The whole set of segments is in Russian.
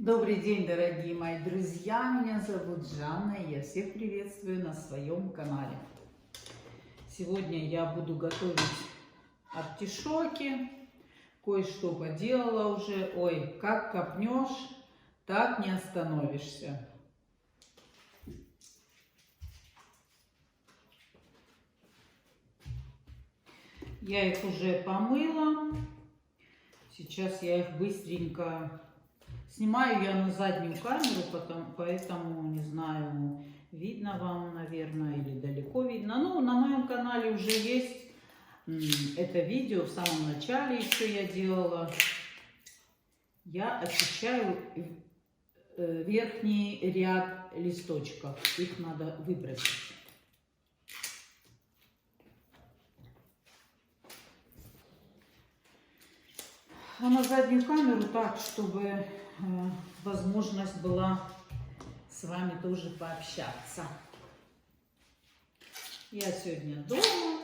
Добрый день, дорогие мои друзья! Меня зовут Жанна, и я всех приветствую на своем канале. Сегодня я буду готовить артишоки. Кое-что поделала уже. Ой, как копнешь, так не остановишься. Я их уже помыла. Сейчас я их быстренько снимаю я на заднюю камеру, поэтому не знаю, видно вам, наверное, или далеко видно. Ну, на моем канале уже есть это видео, в самом начале еще я делала. Я очищаю верхний ряд листочков, их надо выбросить. А на заднюю камеру так, чтобы возможность была с вами тоже пообщаться. Я сегодня дома,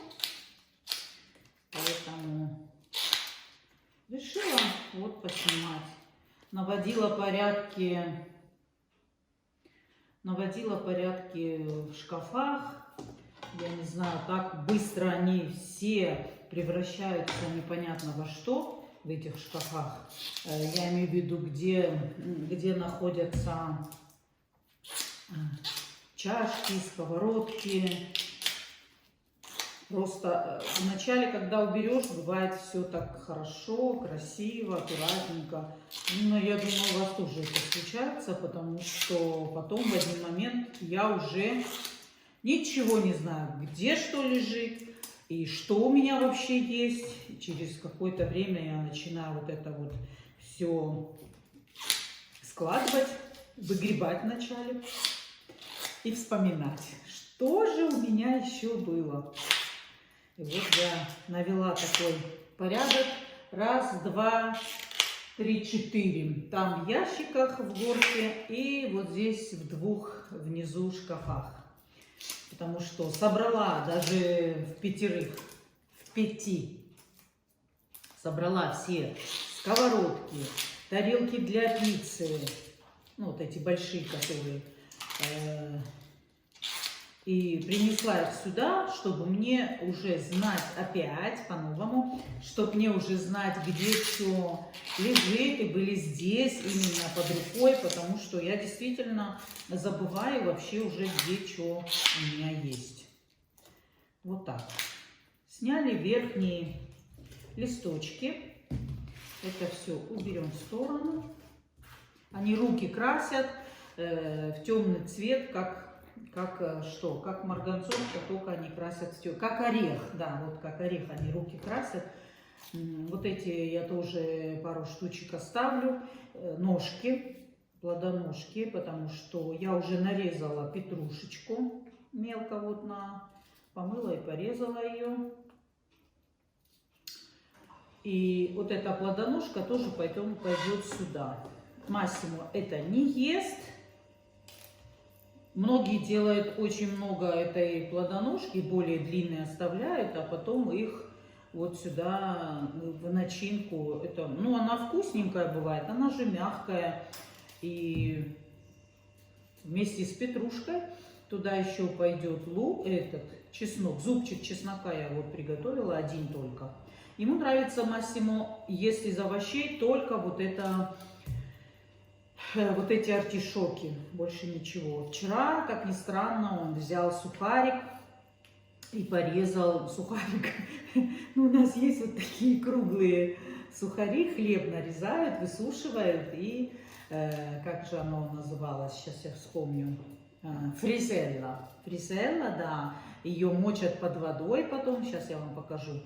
поэтому решила вот поснимать. Наводила порядки в шкафах. Я не знаю, так быстро они все превращаются непонятно во что. В этих шкафах. Я имею в виду, где находятся чашки, сковородки. Просто вначале, когда уберешь, бывает все так хорошо, красиво, аккуратненько. Но я думаю, у вас тоже это случается, потому что потом в один момент я уже ничего не знаю, где что лежит. И что у меня вообще есть. Через какое-то время я начинаю вот это вот все складывать, выгребать вначале и вспоминать, что же у меня еще было. И вот я навела такой порядок. Раз, два, три, четыре. Там в ящиках в горке и вот здесь в двух внизу шкафах. Потому что собрала даже в пяти, собрала все сковородки, тарелки для пиццы, ну вот эти большие, которые, и принесла их сюда, чтобы мне уже знать опять по-новому, чтобы мне уже знать, где что лежит, и были здесь именно под рукой, потому что я действительно забываю вообще уже, где что у меня есть. Вот так. Сняли верхние листочки. Это все уберем в сторону. Они руки красят в темный цвет, как марганцовка, только они красят в темный, как орех, да, вот как орех они руки красят. Вот эти я тоже пару штучек оставлю, ножки, плодоножки, потому что я уже нарезала петрушечку мелко, вот помыла и порезала ее. И вот эта плодоножка тоже пойдет сюда. Массимо это не ест. Многие делают очень много этой плодоножки, более длинные оставляют, а потом их вот сюда в начинку. Ну, она вкусненькая бывает, она же мягкая. И вместе с петрушкой туда еще пойдет чеснок, зубчик чеснока я вот приготовила, один только. Ему нравится Массимо, если из овощей, только вот эти артишоки, больше ничего. Вчера, как ни странно, он взял сухарик и порезал сухарик. Ну, у нас есть вот такие круглые сухари, хлеб нарезают, высушивают, и как же оно называлось, сейчас я вспомню, фризелла. Фризелла, да, ее мочат под водой потом, сейчас я вам покажу.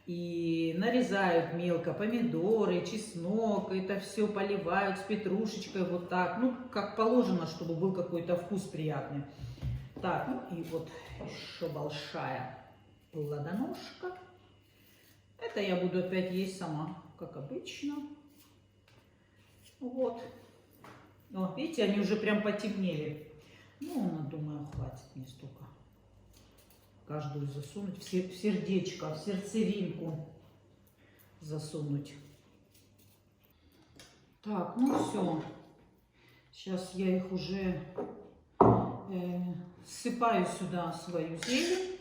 И нарезают мелко помидоры, чеснок, это все поливают с петрушечкой вот так, ну, как положено, чтобы был какой-то вкус приятный. Так, ну и вот еще большая плодоножка. Это я буду опять есть сама, как обычно. Вот. О, видите, они уже прям потемнели. Ну, думаю, хватит мне столько. Каждую засунуть в сердечко, в сердцевинку засунуть. Так, ну все. Сейчас я их уже ссыпаю сюда свою зелень.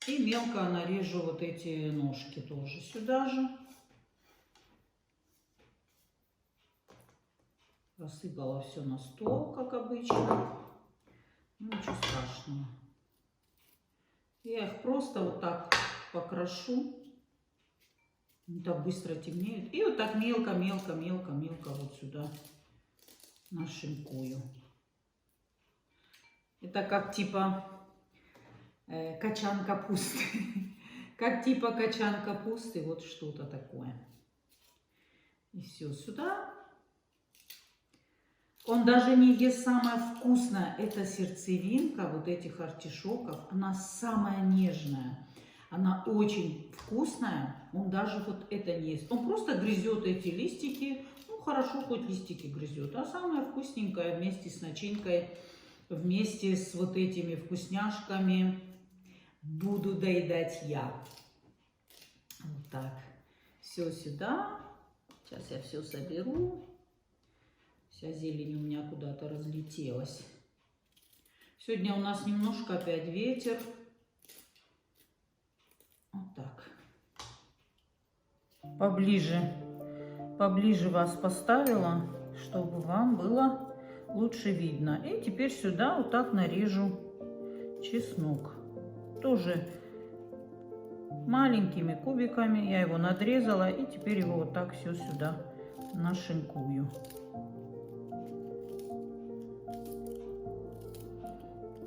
И мелко нарежу вот эти ножки тоже сюда же. Рассыпала все на стол, как обычно. Ну, ничего страшного. Я их просто вот так покрошу. Не так быстро темнеют. И вот так мелко вот сюда нашинкую. Это как типа качан капусты. Как типа качан капусты. Вот что-то такое. И все сюда. Он даже не ест самое вкусное. Это сердцевинка вот этих артишоков. Она самая нежная. Она очень вкусная. Он даже вот это не ест. Он просто грызет эти листики. Ну, хорошо, хоть листики грызет. А самое вкусненькое вместе с начинкой, вместе с вот этими вкусняшками буду доедать я. Вот так. Все сюда. Сейчас я все соберу. Вся зелень у меня куда-то разлетелась. Сегодня у нас немножко опять ветер. Вот так. Поближе вас поставила, чтобы вам было лучше видно. И теперь сюда вот так нарежу чеснок. Тоже маленькими кубиками. Я его надрезала и теперь его вот так все сюда нашинкую.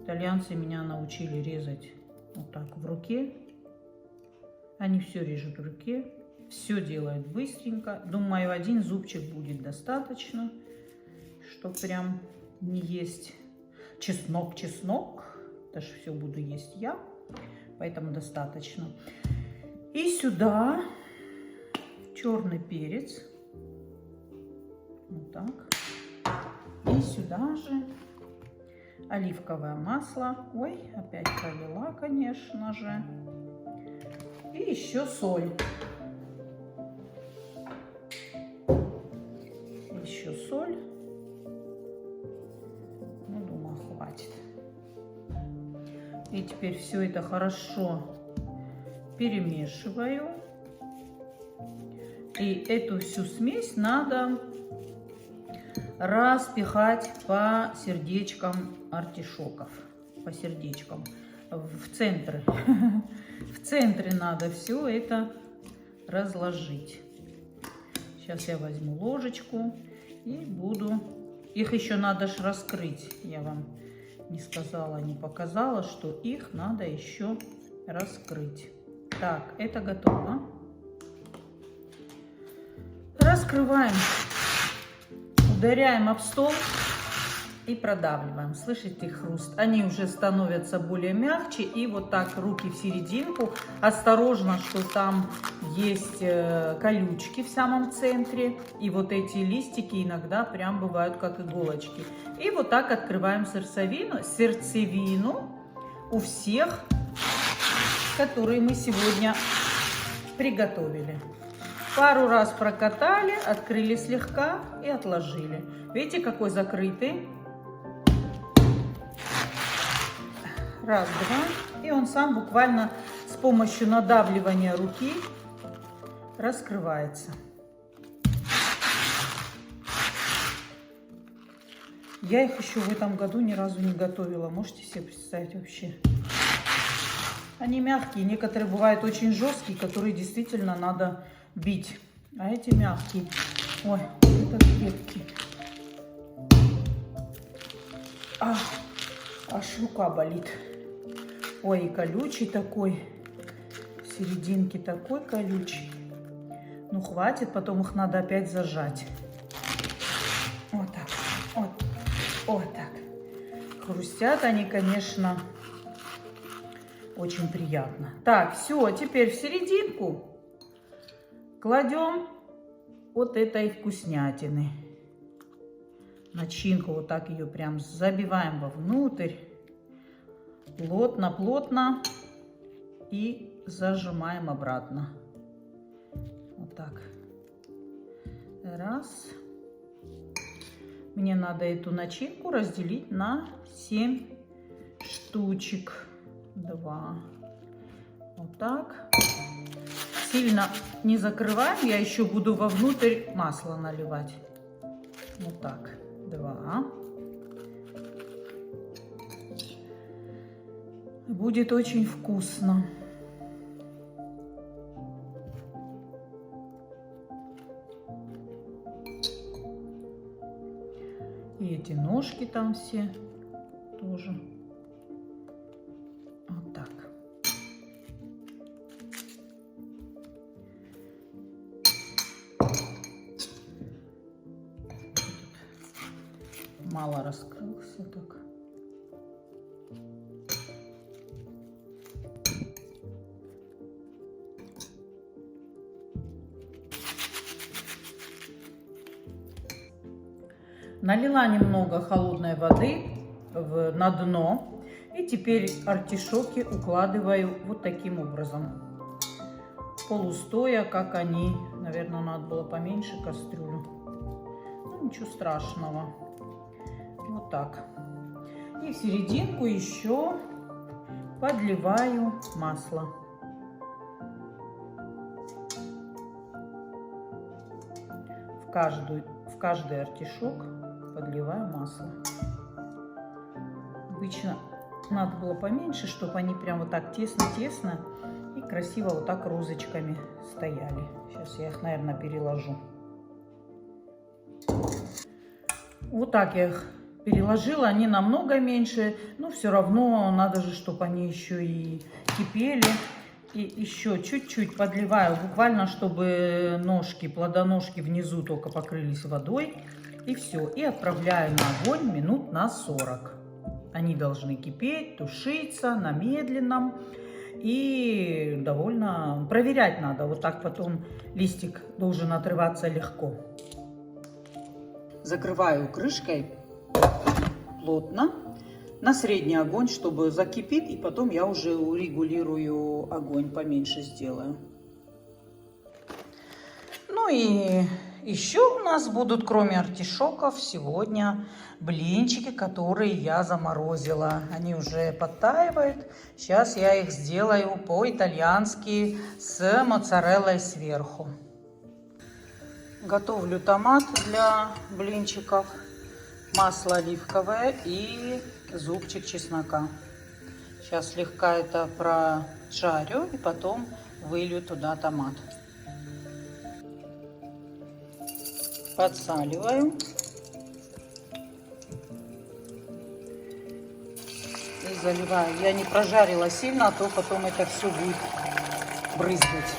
Итальянцы меня научили резать вот так в руке. Они все режут в руке, все делают быстренько. Думаю, один зубчик будет достаточно, что прям не есть чеснок. Даже все буду есть я, поэтому достаточно. И сюда черный перец. Вот так. И сюда же оливковое масло. Ой, опять пролила, конечно же. И еще соль. Еще соль. Ну, думаю, хватит. И теперь все это хорошо перемешиваю. И эту всю смесь надо распихать по сердечкам артишоков. По сердечкам. В центре. В центре надо все это разложить. Сейчас я возьму ложечку и буду... Их еще надо ж раскрыть. Я вам не сказала, не показала, что их надо еще раскрыть. Так, это готово. Раскрываем. Ударяем об стол и продавливаем. Слышите хруст? Они уже становятся более мягче. И вот так руки в серединку. Осторожно, что там есть колючки в самом центре. И вот эти листики иногда прям бывают как иголочки. И вот так открываем сердцевину у всех, которые мы сегодня приготовили. Пару раз прокатали, открыли слегка и отложили. Видите, какой закрытый? Раз, два. И он сам буквально с помощью надавливания руки раскрывается. Я их еще в этом году ни разу не готовила. Можете себе представить вообще? Они мягкие. Некоторые бывают очень жесткие, которые действительно надо бить. А эти мягкие. Ой, это крепкие. Аж рука болит. Ой, и колючий такой. В серединке такой колючий. Ну, хватит, потом их надо опять зажать. Вот так. Вот так. Хрустят они, конечно, очень приятно. Так, все, теперь в серединку кладем вот этой вкуснятины. Начинку вот так ее прям забиваем вовнутрь. Плотно и зажимаем обратно. Вот так. Раз. Мне надо эту начинку разделить на 7 штучек. 2. Вот так. Сильно не закрываем, я еще буду вовнутрь масло наливать. Вот так. 2. Будет очень вкусно. И эти ножки там все тоже. Вот так. Мало раскрылся так. Налила немного холодной воды на дно. И теперь артишоки укладываю вот таким образом. Полустоя, как они. Наверное, надо было поменьше кастрюлю. Ну, ничего страшного. Вот так. И в серединку еще подливаю масло. В каждый артишок подливаю масло. Обычно надо было поменьше, чтобы они прям вот так тесно-тесно и красиво вот так розочками стояли. Сейчас я их, наверное, переложу. Вот так я их переложила. Они намного меньше, но все равно надо же, чтобы они еще и кипели. И еще чуть-чуть подливаю, буквально, чтобы ножки, плодоножки внизу только покрылись водой. И все. И отправляю на огонь минут на 40. Они должны кипеть, тушиться на медленном. И довольно проверять надо. Вот так потом листик должен отрываться легко. Закрываю крышкой плотно на средний огонь, чтобы закипит. И потом я уже урегулирую огонь, поменьше сделаю. Ну и еще у нас будут, кроме артишоков, сегодня блинчики, которые я заморозила. Они уже подтаивают. Сейчас я их сделаю по-итальянски с моцареллой сверху. Готовлю томат для блинчиков, масло оливковое и зубчик чеснока. Сейчас слегка это прожарю и потом вылью туда томат. Подсаливаю. И заливаю. Я не прожарила сильно, а то потом это все будет брызгать.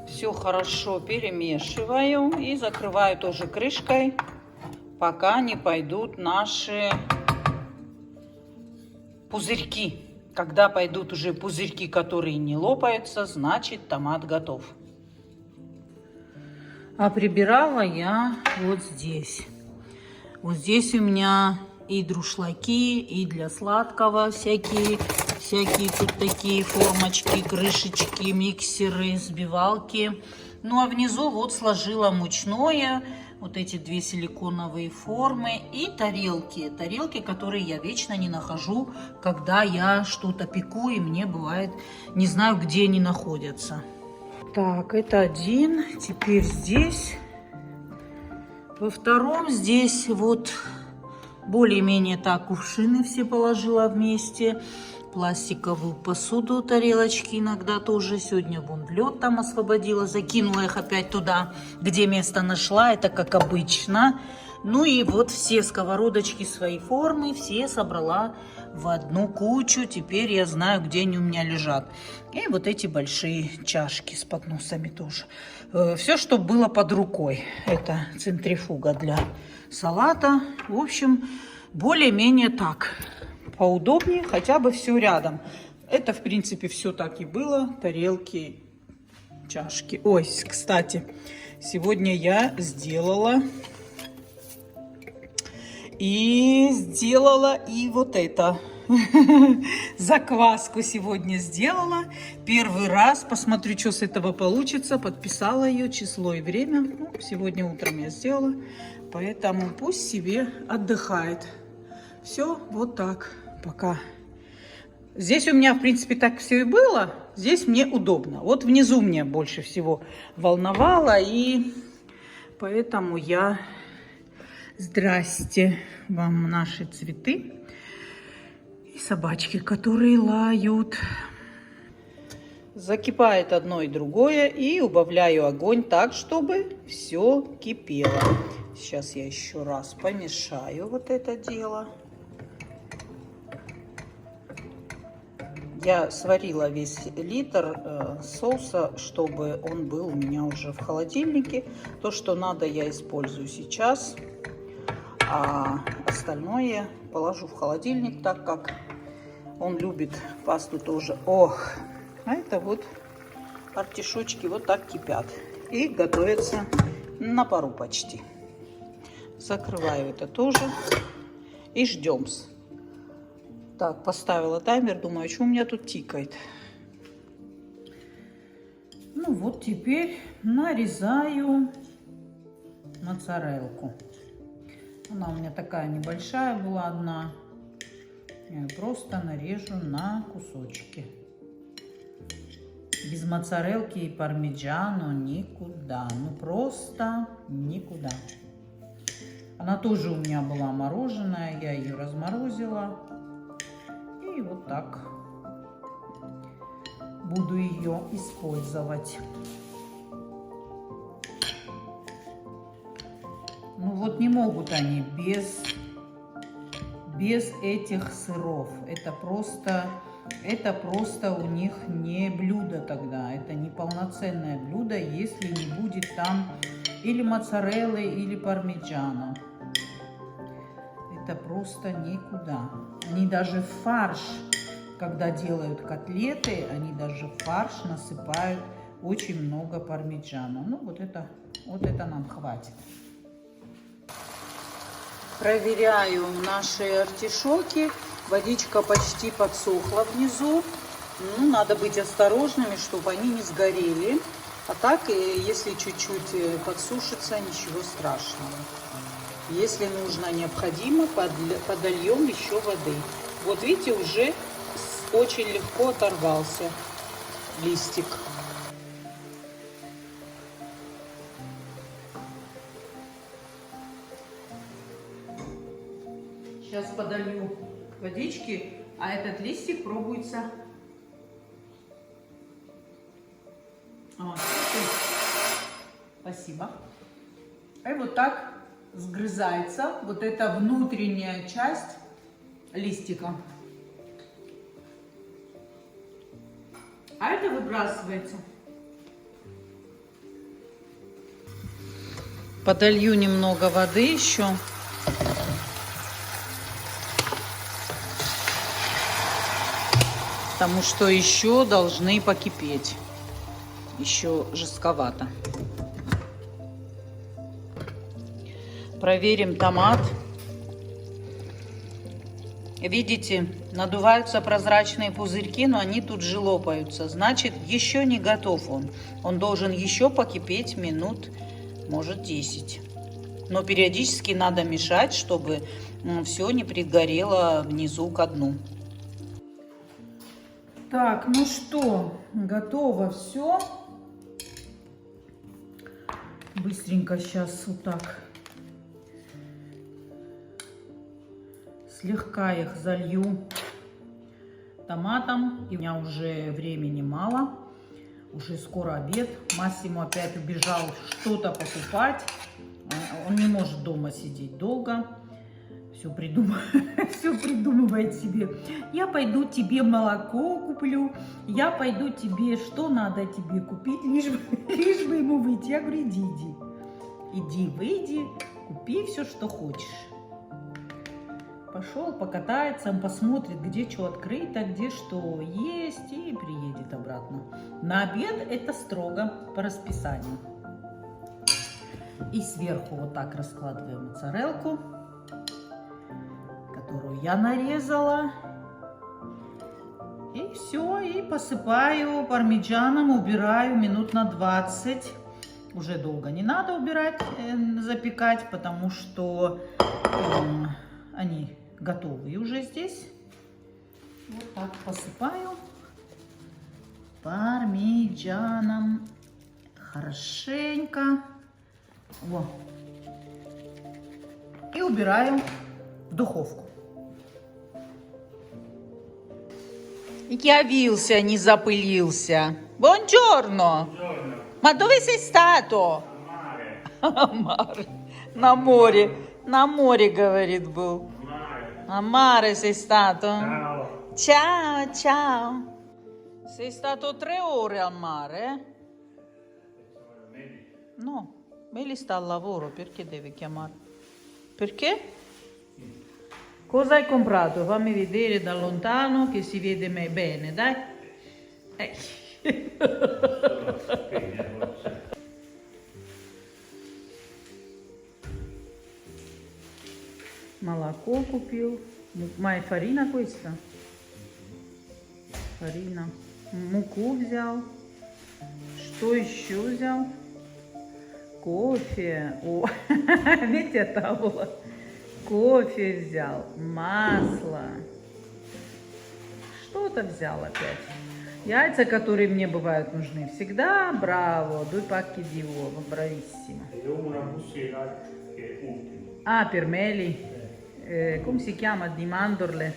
Все хорошо перемешиваю и закрываю тоже крышкой, пока не пойдут наши пузырьки. Когда пойдут уже пузырьки, которые не лопаются, значит томат готов. А прибирала я вот здесь. Вот здесь у меня и друшлаки, и для сладкого всякие тут такие формочки, крышечки, миксеры, взбивалки. Ну а внизу вот сложила мучное. Вот эти 2 силиконовые формы и тарелки. Тарелки, которые я вечно не нахожу, когда я что-то пеку, и мне бывает, не знаю, где они находятся. Так, это один. Теперь здесь. Во втором здесь вот более-менее так кувшины все положила вместе. Пластиковую посуду, тарелочки иногда тоже. Сегодня вон лед там освободила, закинула их опять туда, где место нашла, это как обычно. Ну и вот все сковородочки своей формы, все собрала в одну кучу. Теперь я знаю, где они у меня лежат. И вот эти большие чашки с подносами тоже. Все, что было под рукой. Это центрифуга для салата. В общем, более-менее так. Поудобнее, хотя бы все рядом. Это, в принципе, все так и было. Тарелки, чашки. Ой, кстати, сегодня я сделала и вот это. Закваску сегодня сделала. Первый раз. Посмотрю, что с этого получится. Подписала ее, число и время. Ну, сегодня утром я сделала. Поэтому пусть себе отдыхает. Все, вот так. Пока. Здесь у меня, в принципе, так все и было. Здесь мне удобно. Вот внизу мне больше всего волновало. И поэтому я... Здрасте вам наши цветы. И собачки, которые лают. Закипает одно и другое. И убавляю огонь так, чтобы все кипело. Сейчас я еще раз помешаю вот это дело. Я сварила весь литр соуса, чтобы он был у меня уже в холодильнике. То, что надо, я использую сейчас. А остальное положу в холодильник, так как он любит пасту тоже. Ох, а это вот артишочки вот так кипят. И готовятся на пару почти. Закрываю это тоже. И ждем. Так, поставила таймер, думаю, что у меня тут тикает. Ну вот теперь нарезаю моцарелку. Она у меня такая небольшая была одна. Я ее просто нарежу на кусочки. Без моцарелки и пармиджано никуда. Ну просто никуда. Она тоже у меня была мороженая. Я ее разморозила. И вот так буду ее использовать. Ну вот не могут они без этих сыров. Это просто у них не блюдо тогда. Это не полноценное блюдо, если не будет там или моцареллы, или пармиджано. Это просто никуда. Они даже в фарш, когда делают котлеты, они даже в фарш насыпают очень много пармиджано. Ну вот это нам хватит. Проверяю наши артишоки. Водичка почти подсохла внизу. Ну, надо быть осторожными, чтобы они не сгорели. А так, если чуть-чуть подсушится, ничего страшного. Если нужно, необходимо, подольем еще воды. Вот видите, уже очень легко оторвался листик. Сейчас подолью водички, а этот листик пробуется. Вот. Спасибо. И вот так сгрызается вот эта внутренняя часть листика. А это выбрасывается. Подолью немного воды еще. Потому что еще должны покипеть. Еще жестковато. Проверим томат. Видите, надуваются прозрачные пузырьки, но они тут же лопаются. Значит, еще не готов он. Он должен еще покипеть минут, может, 10. Но периодически надо мешать, чтобы все не пригорело внизу ко дну. Так, ну что, готово все. Быстренько сейчас вот так слегка их залью томатом. И у меня уже времени мало. Уже скоро обед. Массимо опять убежал что-то покупать. Он не может дома сидеть долго. Все придумывает себе. Я пойду тебе молоко куплю. Я пойду тебе, что надо тебе купить, лишь бы ему выйти. Я говорю, иди. Иди, выйди, купи все, что хочешь. Пошел, покатается, он посмотрит, где что открыто, где что есть, и приедет обратно. На обед это строго по расписанию. И сверху вот так раскладываем моцарелку, которую я нарезала. И все, и посыпаю пармиджаном, убираю минут на 20. Уже долго не надо убирать, запекать, потому что они готовые уже здесь. Вот так посыпаю пармиджаном хорошенько. Во. И убираю в духовку. Явился, не запылился. Buongiorno. Ma dove sei stato? A mare. На море. На море, говорит, был. A mare sei stato? Ciao. Ciao, ciao. Sei stato 3 ore al mare? No, Meli sta al lavoro, perché deve chiamare? Perché? Cosa hai comprato? Fammi vedere da lontano che si vede bene, dai. Молоко купил. Моя фарина questa? Фарина. Муку взял. Что еще взял? Кофе. О, видите, табула. Кофе взял. Масло. Что-то взял опять. Яйца, которые мне бывают нужны всегда. Браво. Due pacchi di uova. Bravissimo. E una bustina che è ultima. Ah, per meli. Come si chiama? Di mandorle.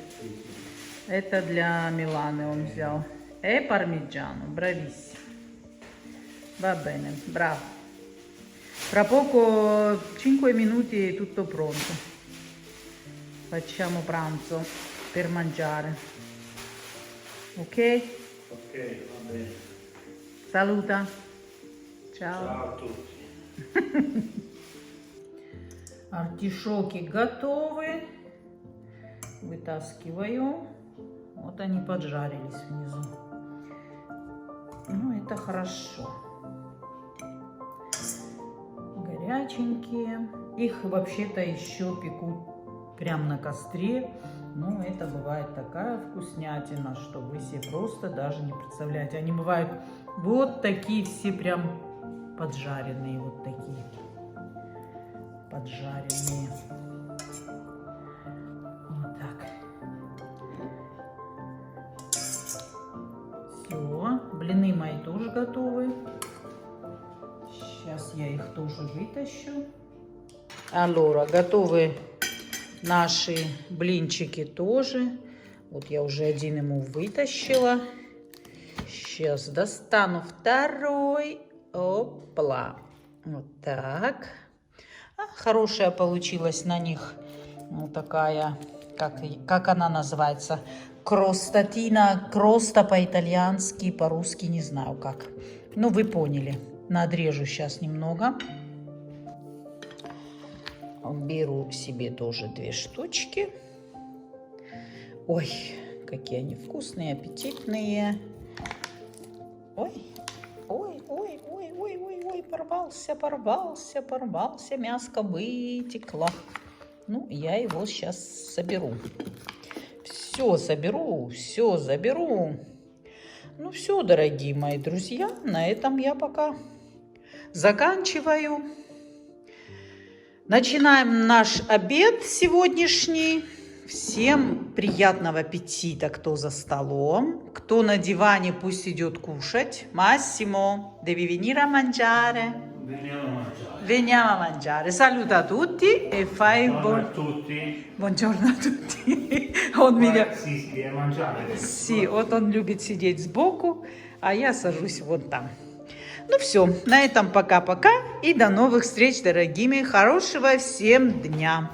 Это для Миланы он взял. E parmigiano. Bravissimo. Va bene. Bravo. Tra poco 5 minuti è tutto pronto. Facciamo pranzo per mangiare. Ok? Ok, va bene. Saluta. Ciao. Ciao a tutti. Артишоки готовы. Вытаскиваю. Вот они поджарились внизу. Ну, это хорошо. Горяченькие. Их вообще-то еще пекут прям на костре. Но это бывает такая вкуснятина, что вы себе просто даже не представляете. Они бывают вот такие все прям поджаренные. Вот такие. Поджаренные. Вот так. Все. Блины мои тоже готовы. Сейчас я их тоже вытащу. Allora, готовы наши блинчики тоже. Вот я уже один ему вытащила. Сейчас достану второй. Опла. Вот так. Хорошая получилась на них. Вот такая, как она называется? Кростатина. Кроста по-итальянски, по-русски не знаю как. Ну, вы поняли. Надрежу сейчас немного. Беру себе тоже 2 штучки. Ой, какие они вкусные, аппетитные. Ой, ой, ой, ой, ой, ой, ой, порвался, мяско вытекло. Ну, я его сейчас соберу. Все заберу. Ну все, дорогие мои друзья, на этом я пока заканчиваю. Начинаем наш обед сегодняшний. Всем приятного аппетита, кто за столом. Кто на диване, пусть идет кушать. Massimo, devi venire a mangiare. Veniamo a mangiare. Saluta a tutti e fai Buongiorno a tutti. Buongiorno a tutti. Он меня... Sì, mangiare. Sì, вот он любит сидеть сбоку, а я сажусь вон там. Ну все, на этом пока-пока и до новых встреч, дорогие мои. Хорошего всем дня.